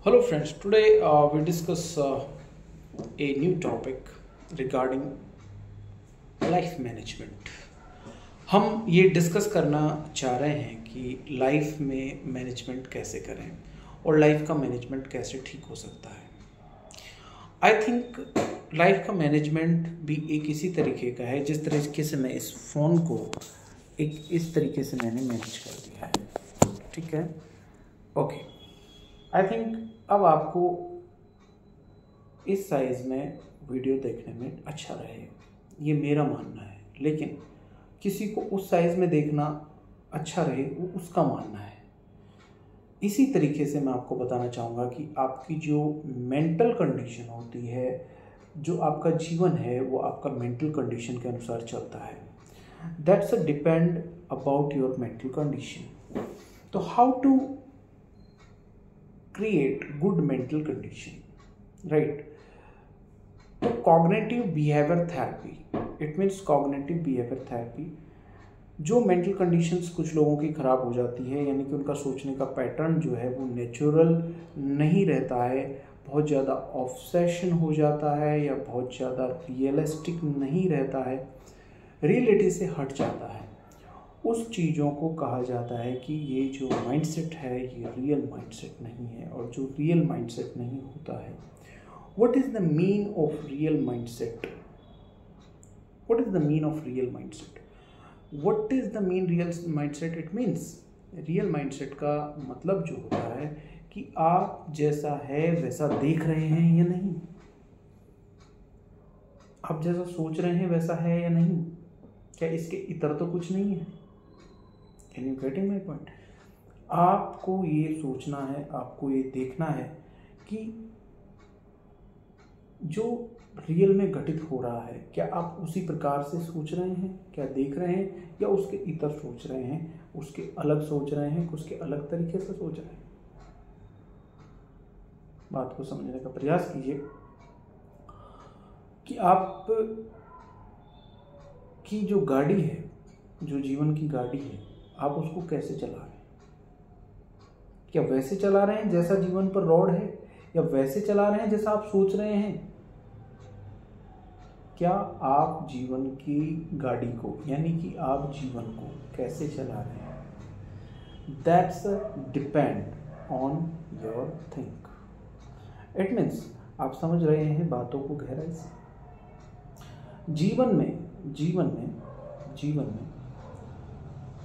Hello friends, today we discuss a new topic regarding life management. हम ये discuss करना चाह रहे हैं कि लाइफ में मैनेजमेंट कैसे करें और लाइफ का मैनेजमेंट कैसे ठीक हो सकता है। आई थिंक लाइफ का मैनेजमेंट भी एक इसी तरीके का है जिस तरीके से मैं इस फ़ोन को एक इस तरीके से मैंने मैनेज कर दिया है। ठीक है, ओके। आई थिंक अब आपको इस साइज़ में वीडियो देखने में अच्छा रहेगा, ये मेरा मानना है। लेकिन किसी को उस साइज़ में देखना अच्छा रहे, वो उसका मानना है। इसी तरीके से मैं आपको बताना चाहूँगा कि आपकी जो मेंटल कंडीशन होती है, जो आपका जीवन है, वो आपका मेंटल कंडीशन के अनुसार चलता है। That's a depend about your mental condition. तो how to create good mental condition, right? तो cognitive behavior therapy, it means cognitive behavior therapy, जो मेंटल कंडीशंस कुछ लोगों की ख़राब हो जाती है, यानी कि उनका सोचने का पैटर्न जो है वो नेचुरल नहीं रहता है, बहुत ज़्यादा ऑब्सेशन हो जाता है या बहुत ज़्यादा रियलिस्टिक नहीं रहता है, रियलिटी से हट जाता है। उस चीज़ों को कहा जाता है कि ये जो माइंडसेट है ये रियल माइंडसेट नहीं है। और जो रियल माइंडसेट नहीं होता है, what is the mean of real mindset? What is the mean of real mindset? What is the mean real mindset? It means real mindset का मतलब जो होता है कि आप जैसा है वैसा देख रहे हैं या नहीं, आप जैसा सोच रहे हैं वैसा है या नहीं, क्या इसके इतर तो कुछ नहीं है? Can you getting my point? आपको ये सोचना है, आपको ये देखना है कि जो रियल में घटित हो रहा है, क्या आप उसी प्रकार से सोच रहे हैं, क्या देख रहे हैं, या उसके इतर सोच रहे हैं, उसके अलग सोच रहे हैं, उसके अलग तरीके से सोच रहे हैं। बात को समझने का प्रयास कीजिए कि आप की जो गाड़ी है, जो जीवन की गाड़ी है, आप उसको कैसे चला रहे हैं? क्या वैसे चला रहे हैं जैसा जीवन पर रोड है, या वैसे चला रहे हैं जैसा आप सोच रहे हैं? क्या आप जीवन की गाड़ी को, यानी कि आप जीवन को कैसे चला रहे हैं? That's depend on your think. It means आप समझ रहे हैं बातों को गहराई से। जीवन में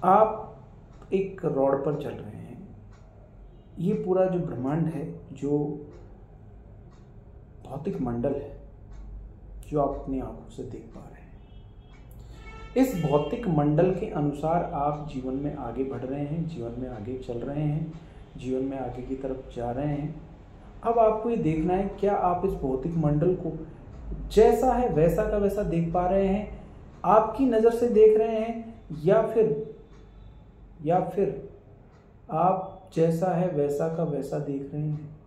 आप एक रोड पर चल रहे हैं। ये पूरा जो ब्रह्मांड है, जो भौतिक मंडल है, जो आप अपनी आंखों से देख पा रहे हैं, इस भौतिक मंडल के अनुसार आप जीवन में आगे बढ़ रहे हैं, जीवन में आगे चल रहे हैं, जीवन में आगे की तरफ जा रहे हैं। अब आपको ये देखना है, क्या आप इस भौतिक मंडल को जैसा है वैसा का वैसा देख पा रहे हैं, आपकी नज़र से देख रहे हैं, या फिर आप जैसा है वैसा का वैसा देख रहे हैं।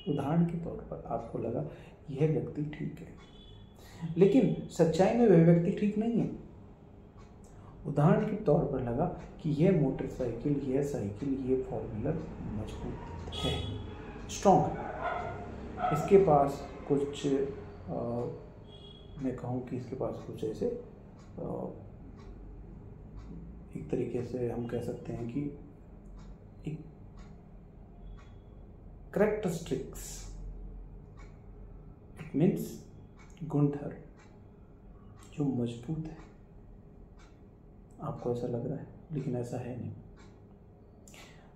उदाहरण के तौर पर आपको लगा यह व्यक्ति ठीक है, लेकिन सच्चाई में वह व्यक्ति ठीक नहीं है। उदाहरण के तौर पर लगा कि यह मोटरसाइकिल, यह साइकिल, ये फोर व्हीलर मजबूत है, स्ट्रॉन्ग है, इसके पास कुछ मैं कहूँ कि इसके पास कुछ ऐसे एक तरीके से हम कह सकते हैं कि एक कैरेक्टरिस्टिक्स, इट मीन्स गुणधर जो मजबूत है। आपको ऐसा लग रहा है, लेकिन ऐसा है नहीं।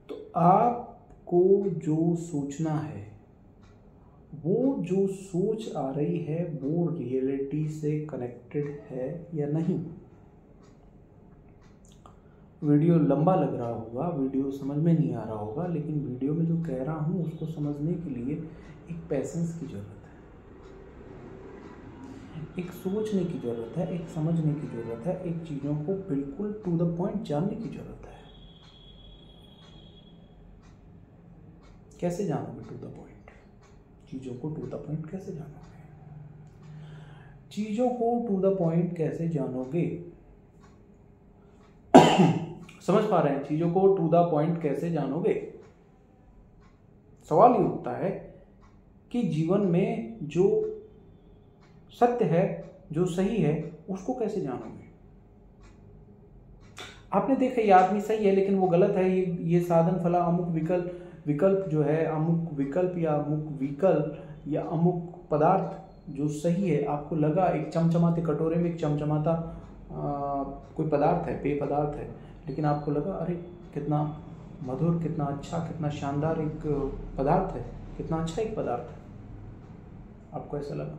तो आपको जो सोचना है, वो जो सोच आ रही है, वो रियलिटी से कनेक्टेड है या नहीं। वीडियो लंबा लग रहा होगा, वीडियो समझ में नहीं आ रहा होगा, लेकिन वीडियो में जो कह रहा हूँ उसको समझने के लिए एक पैसेंस की ज़रूरत है, एक सोचने की ज़रूरत है, एक समझने की ज़रूरत है, एक चीज़ों को बिल्कुल टू द पॉइंट जानने की ज़रूरत है। कैसे जानोगे टू द पॉइंट? चीज़ों को टू द पॉइंट कैसे जानोगे? चीज़ों को टू द पॉइंट कैसे जानोगे? समझ पा रहे हैं? चीज़ों को टू द पॉइंट कैसे जानोगे? सवाल ये उठता है कि जीवन में जो सत्य है, जो सही है, उसको कैसे जानोगे? आपने देखा ये आदमी सही है लेकिन वो गलत है, ये साधन फला अमुक विकल्प जो है, अमुक विकल्प या अमुक विकल्प या अमुक पदार्थ जो सही है, आपको लगा एक चमचमाते कटोरे में एक चमचमाता कोई पदार्थ है, पेय पदार्थ है, लेकिन आपको लगा अरे कितना मधुर, कितना अच्छा, कितना शानदार एक पदार्थ है, कितना अच्छा एक पदार्थ है, आपको ऐसा लगा।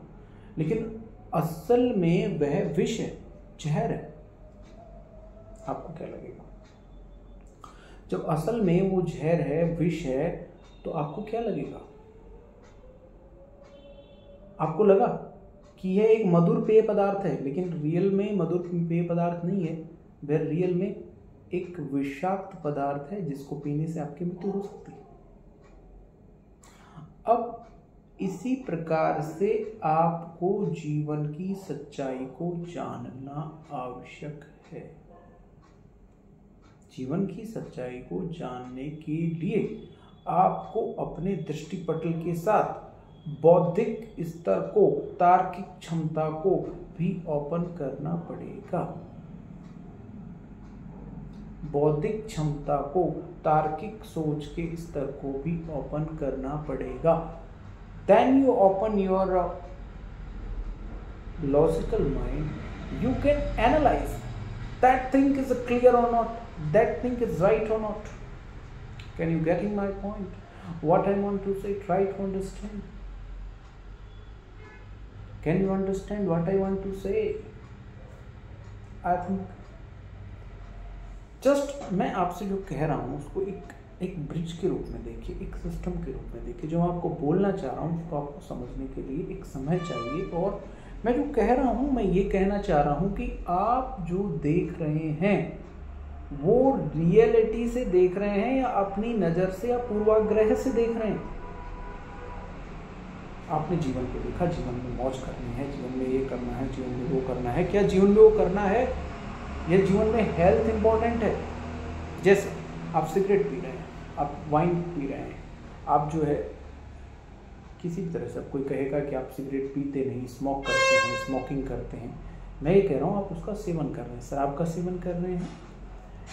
लेकिन असल में वह विष है, जहर है। आपको क्या लगेगा? जब असल में वो जहर है, विष है, तो आपको क्या लगेगा? आपको लगा कि यह एक मधुर पेय पदार्थ है, लेकिन रियल में मधुर पेय पदार्थ नहीं है, वह रियल में एक विषाक्त पदार्थ है जिसको पीने से आपकी मृत्यु हो सकती है। अब इसी प्रकार से आपको जीवन की सच्चाई को जानना आवश्यक है। जीवन की सच्चाई को जानने के लिए आपको अपने दृष्टिपटल के साथ बौद्धिक स्तर को, तार्किक क्षमता को भी ओपन करना पड़ेगा। बौद्धिक क्षमता को, तार्किक सोच के स्तर को भी ओपन करना पड़ेगा। Then you open your logical mind, you can analyze that thing is clear or not, that thing is right or not. Can you getting my point? What I want to say, try to understand. Can you understand what I want to say? I think just मैं आपसे जो कह रहा हूँ उसको एक bridge के रूप में देखिए, एक सिस्टम के रूप में देखिए। जो मैं आपको बोलना चाह रहा हूँ उसको आपको समझने के लिए एक समय चाहिए। और मैं जो कह रहा हूँ, मैं ये कहना चाह रहा हूँ कि आप जो देख रहे हैं वो रियलिटी से देख रहे हैं या अपनी नज़र से या पूर्वाग्रह से देख रहे हैं। आपने जीवन को देखा, जीवन में मौज करनी है, जीवन में ये करना है, जीवन में वो करना है। क्या जीवन में वो करना है? या जीवन में हेल्थ इंपॉर्टेंट है? जैसे आप सिगरेट पी रहे हैं, आप वाइन पी रहे हैं, आप जो है किसी भी तरह से कोई कहेगा कि आप सिगरेट पीते नहीं, स्मोक करते हैं, स्मोकिंग करते हैं। मैं ये कह रहा हूँ आप उसका सेवन कर रहे हैं, शराब का सेवन कर रहे हैं।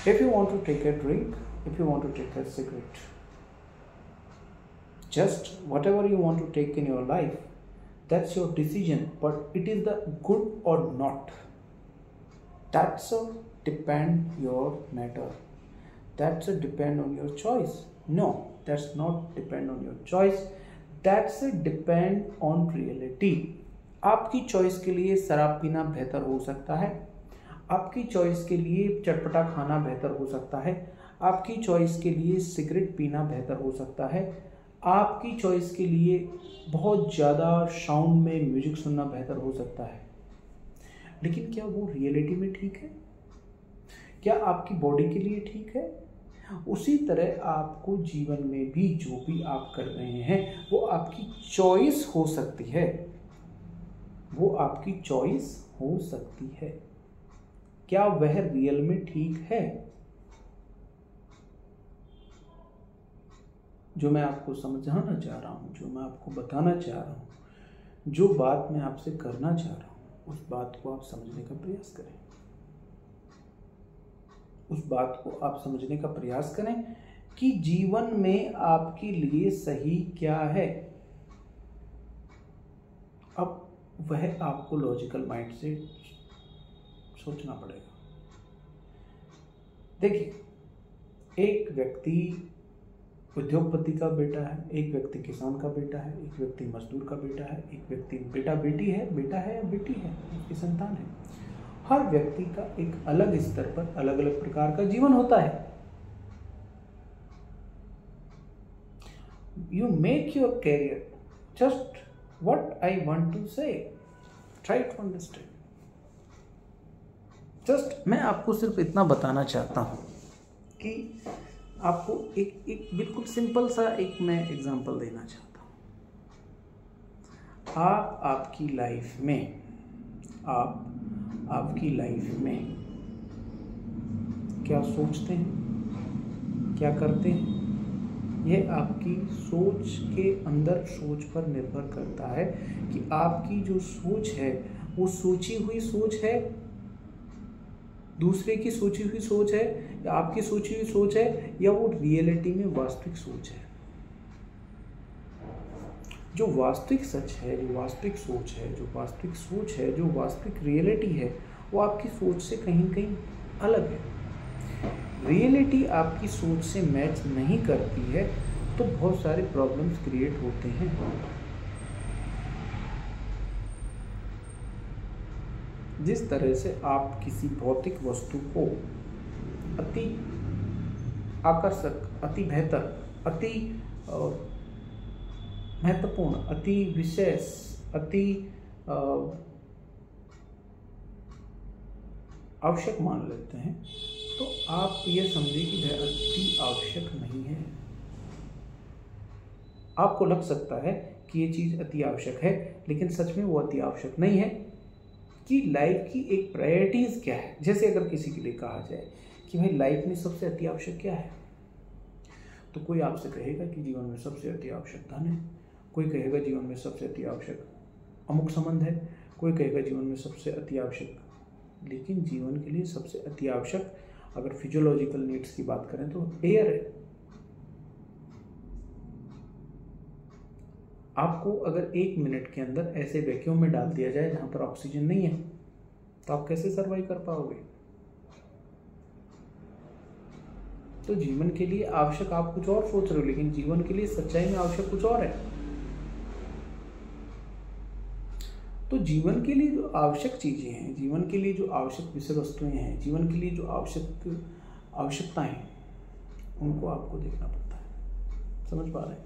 If you want to take a drink, if you want to take a cigarette, just whatever you want to take in your life, that's your decision, but it is the good or not, that's a depend your matter, that's a depend on your choice. No, that's not depend on your choice, that's a depend on reality. आपकी choice के लिए शराब पीना बेहतर हो सकता है, आपकी चॉइस के लिए चटपटा खाना बेहतर हो सकता है, आपकी चॉइस के लिए सिगरेट पीना बेहतर हो सकता है, आपकी चॉइस के लिए बहुत ज़्यादा साउंड में म्यूजिक सुनना बेहतर हो सकता है। लेकिन क्या वो रियलिटी में ठीक है? क्या आपकी बॉडी के लिए ठीक है? उसी तरह आपको जीवन में भी जो भी आप कर रहे हैं वो आपकी चॉइस हो सकती है, वो आपकी चॉइस हो सकती है। क्या वह रियल में ठीक है? जो मैं आपको समझाना चाह रहा हूँ, जो मैं आपको बताना चाह रहा हूँ, जो बात मैं आपसे करना चाह रहा हूँ, उस बात को आप समझने का प्रयास करें। उस बात को आप समझने का प्रयास करें कि जीवन में आपके लिए सही क्या है। अब वह आपको लॉजिकल माइंड से सोचना पड़ेगा। देखिए, एक व्यक्ति उद्योगपति का बेटा है, एक व्यक्ति किसान का बेटा है, एक व्यक्ति मजदूर का बेटा है, एक व्यक्ति बेटा बेटी है, बेटा है या बेटी है, उसकी संतान है। हर व्यक्ति का एक अलग स्तर पर अलग अलग प्रकार का जीवन होता है। You make your career, just what I want to say, try to understand. Just मैं आपको सिर्फ इतना बताना चाहता हूँ कि आपको एक बिल्कुल सिंपल सा एक मैं एग्जांपल देना चाहता हूँ। आपकी लाइफ में क्या सोचते हैं, क्या करते हैं, यह आपकी सोच के अंदर सोच पर निर्भर करता है कि आपकी जो सोच है वो सोची हुई सोच है, दूसरे की सोची हुई सोच है, या आपकी सोची हुई सोच है, या वो रियलिटी में वास्तविक सोच है। जो वास्तविक सच है, जो वास्तविक सोच है, जो वास्तविक सोच है, जो वास्तविक रियलिटी है, वो आपकी सोच से कहीं कहीं अलग है। रियलिटी आपकी सोच से मैच नहीं करती है तो बहुत सारे प्रॉब्लम्स क्रिएट होते हैं। जिस तरह से आप किसी भौतिक वस्तु को अति आकर्षक, अति बेहतर, अति महत्वपूर्ण, अति विशेष, अति आवश्यक मान लेते हैं, तो आप ये समझिए कि वह अति आवश्यक नहीं है। आपको लग सकता है कि ये चीज़ अति आवश्यक है, लेकिन सच में वो अति आवश्यक नहीं है। कि लाइफ की एक प्रायोरिटीज़ क्या है। जैसे अगर किसी के लिए कहा जाए कि भाई लाइफ में सबसे अति आवश्यक क्या है, तो कोई आपसे कहेगा कि जीवन में सबसे अति आवश्यक धन है, कोई कहेगा जीवन में सबसे अति आवश्यक अमुक संबंध है, कोई कहेगा जीवन में सबसे अति आवश्यक। लेकिन जीवन के लिए सबसे अति आवश्यक अगर फिजियोलॉजिकल नीड्स की बात करें तो एयर है। आपको अगर 1 मिनट के अंदर ऐसे वैक्यूम में डाल दिया जाए जहां पर ऑक्सीजन नहीं है, तो आप कैसे सर्वाइव कर पाओगे। तो जीवन के लिए आवश्यक आप कुछ और सोच रहे हो, लेकिन जीवन के लिए सच्चाई में आवश्यक कुछ और है। तो जीवन के लिए जो आवश्यक चीजें हैं, जीवन के लिए जो आवश्यक विषय वस्तुएं हैं, जीवन के लिए जो आवश्यकताएं हैं, उनको आपको देखना पड़ता है। समझ पा रहे हैं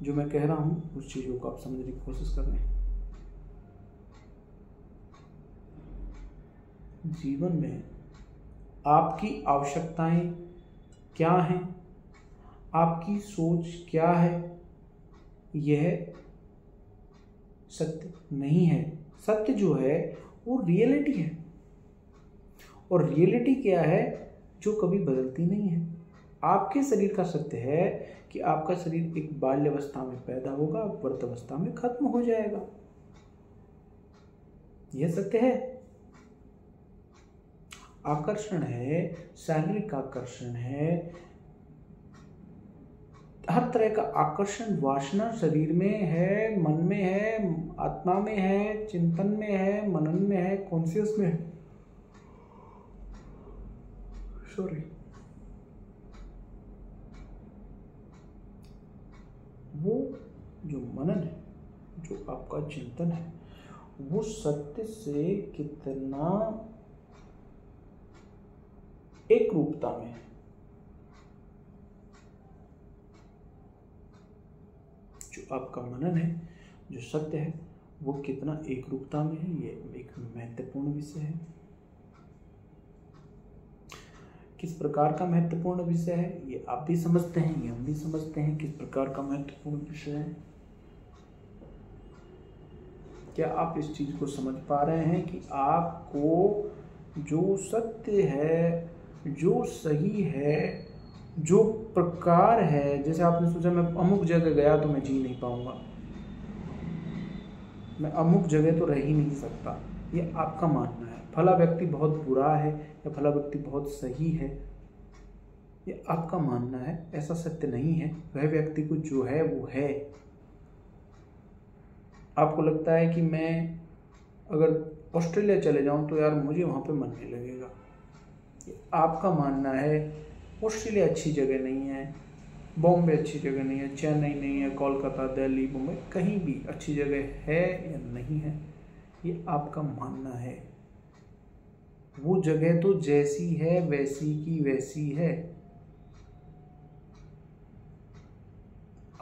जो मैं कह रहा हूं, उस चीजों को आप समझने की कोशिश कर रहे हैं। जीवन में आपकी आवश्यकताएं क्या हैं, आपकी सोच क्या है, यह सत्य नहीं है। सत्य जो है वो रियलिटी है, और रियलिटी क्या है, जो कभी बदलती नहीं है। आपके शरीर का सत्य है कि आपका शरीर एक बाल्यावस्था में पैदा होगा, वृद्धावस्था में खत्म हो जाएगा। यह सत्य है। आकर्षण है, शारीरिक आकर्षण है, हर तरह का आकर्षण, वासना शरीर में है, मन में है, आत्मा में है, चिंतन में है, मनन में है, कॉन्शियस में है। सॉरी, वो जो मनन है, जो आपका चिंतन है, वो सत्य से कितना एक रूपता में है। जो आपका मनन है, जो सत्य है, वो कितना एक रूपता में है, ये एक महत्वपूर्ण विषय है। किस प्रकार का महत्वपूर्ण विषय है, ये आप भी समझते हैं, ये हम भी समझते हैं किस प्रकार का महत्वपूर्ण विषय है। क्या आप इस चीज को समझ पा रहे हैं कि आपको जो सत्य है, जो सही है, जो प्रकार है, जैसे आपने सोचा मैं अमुक जगह गया तो मैं जी नहीं पाऊंगा, मैं अमुक जगह तो रह ही नहीं सकता, ये आपका मानना है। फला व्यक्ति बहुत बुरा है या फला व्यक्ति बहुत सही है, ये आपका मानना है। ऐसा सत्य नहीं है। वह व्यक्ति को जो है वो है। आपको लगता है कि मैं अगर ऑस्ट्रेलिया चले जाऊं तो यार मुझे वहां पे मन नहीं लगेगा, ये आपका मानना है। ऑस्ट्रेलिया अच्छी जगह नहीं है, बॉम्बे अच्छी जगह नहीं है, चेन्नई नहीं है, कोलकाता, दिल्ली, मुंबई, कहीं भी अच्छी जगह है या नहीं है, ये आपका मानना है। वो जगह तो जैसी है वैसी की वैसी है।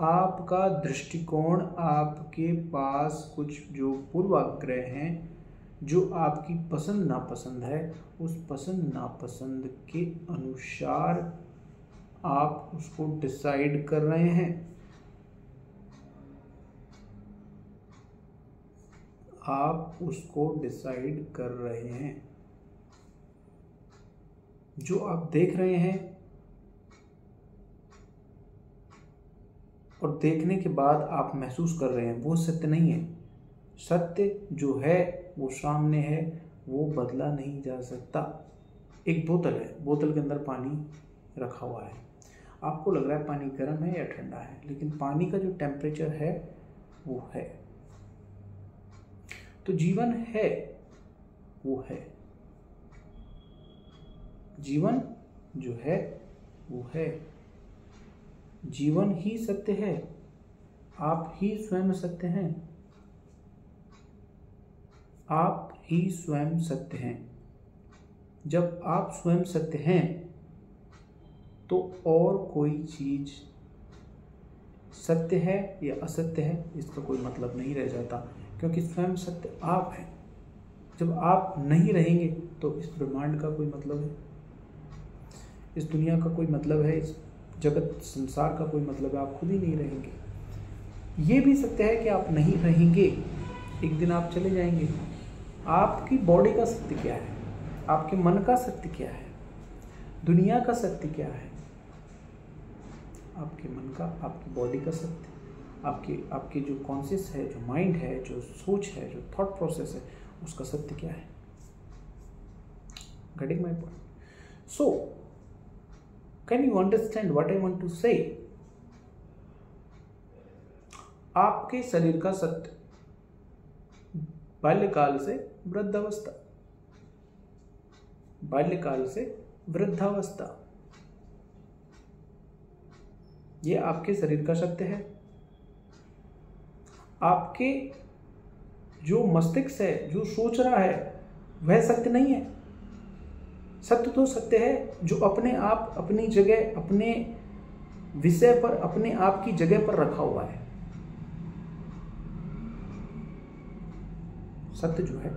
आपका दृष्टिकोण, आपके पास कुछ जो पूर्वाग्रह हैं, जो आपकी पसंद नापसंद है, उस पसंद नापसंद के अनुसार आप उसको डिसाइड कर रहे हैं। आप उसको डिसाइड कर रहे हैं। जो आप देख रहे हैं और देखने के बाद आप महसूस कर रहे हैं, वो सत्य नहीं है। सत्य जो है वो सामने है, वो बदला नहीं जा सकता। एक बोतल है, बोतल के अंदर पानी रखा हुआ है, आपको लग रहा है पानी गर्म है या ठंडा है, लेकिन पानी का जो टेम्परेचर है वो है। तो जीवन है, वो है, जीवन जो है वो है, जीवन ही सत्य है, आप ही स्वयं सत्य हैं, आप ही स्वयं सत्य हैं। जब आप स्वयं सत्य हैं तो और कोई चीज सत्य है या असत्य है इसका कोई मतलब नहीं रह जाता, क्योंकि स्वयं सत्य आप हैं। जब आप नहीं रहेंगे तो इस ब्रह्मांड का कोई मतलब है, इस दुनिया का कोई मतलब है, इस जगत संसार का कोई मतलब है, आप खुद ही नहीं रहेंगे। ये भी सत्य है कि आप नहीं रहेंगे, एक दिन आप चले जाएंगे। आपकी बॉडी का सत्य क्या है, आपके मन का सत्य क्या है, दुनिया का सत्य क्या है? आपके मन का, आपकी बॉडी का सत्य, आपके जो कॉन्शियस है, जो माइंड है, जो सोच है, जो थॉट प्रोसेस है, उसका सत्य क्या है? Getting my point? So can you understand what I want to say? आपके शरीर का सत्य बाल्यकाल से वृद्धावस्था, बाल्यकाल से वृद्धावस्था, ये आपके शरीर का सत्य है। आपके जो मस्तिष्क है, जो सोच रहा है, वह सत्य नहीं है। सत्य तो सत्य है जो अपने आप, अपनी जगह, अपने विषय पर, अपने आप की जगह पर रखा हुआ है। सत्य जो है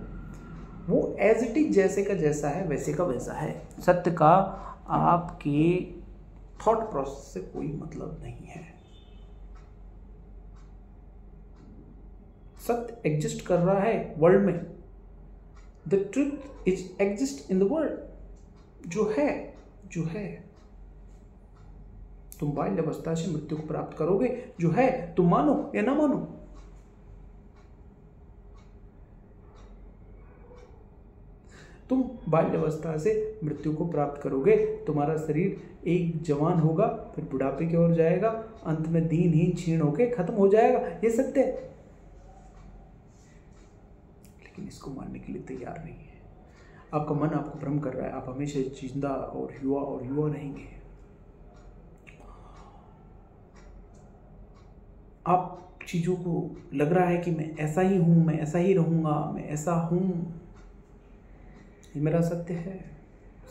वो एज इट इज, जैसे का जैसा है वैसे का वैसा है। सत्य का आपके थॉट प्रोसेस से कोई मतलब नहीं है। सत्य एग्जिस्ट कर रहा है वर्ल्ड में, the truth is exist in the world. जो है, जो है, तुम बाल्यावस्था से मृत्यु को प्राप्त करोगे, जो है तुम मानो या ना मानो। तुम बाल्यावस्था से मृत्यु को प्राप्त करोगे, तुम्हारा शरीर एक जवान होगा, फिर बुढ़ापे की ओर जाएगा, अंत में दीनहीन क्षीण होके खत्म हो जाएगा। ये सत्य है, लेकिन इसको मानने के लिए तैयार नहीं है। आपका मन आपको भ्रम कर रहा है, आप हमेशा जिंदा और युवा रहेंगे। आप चीजों को लग रहा है कि मैं ऐसा ही हूं, मैं ऐसा ही रहूंगा, मैं ऐसा हूं, ये मेरा सत्य है।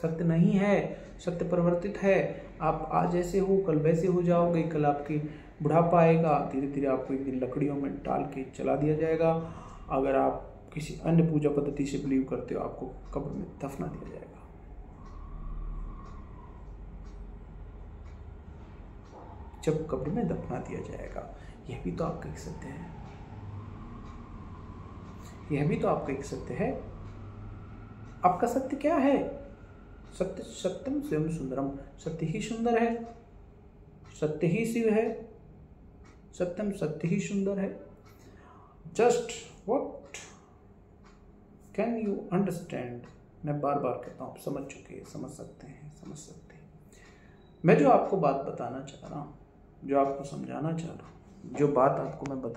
सत्य नहीं है, सत्य परिवर्तित है। आप आज ऐसे हो, कल वैसे हो जाओगे, कल आपकी बुढ़ापा आएगा, धीरे धीरे आपको एक दिन लकड़ियों में डाल के चला दिया जाएगा। अगर आप किसी अन्य पूजा पद्धति से बिलीव करते हो, आपको कब्र में दफना दिया जाएगा। जब कब्र में दफना दिया जाएगा, यह भी तो आपका एक सत्य है, यह भी तो आपका एक सत्य है। आपका सत्य क्या है? सत्य सत्यम शिवम सुंदरम, सत्य ही सुंदर है, सत्य ही शिव है, सत्यम सत्य ही सुंदर है। Just what can you understand? मैं बार बार कहता हूँ, आप समझ चुके हैं, समझ सकते हैं, समझ सकते हैं। मैं जो आपको बात बताना चाह रहा हूँ, जो आपको समझाना चाह रहा हूँ, जो बात आपको मैं बता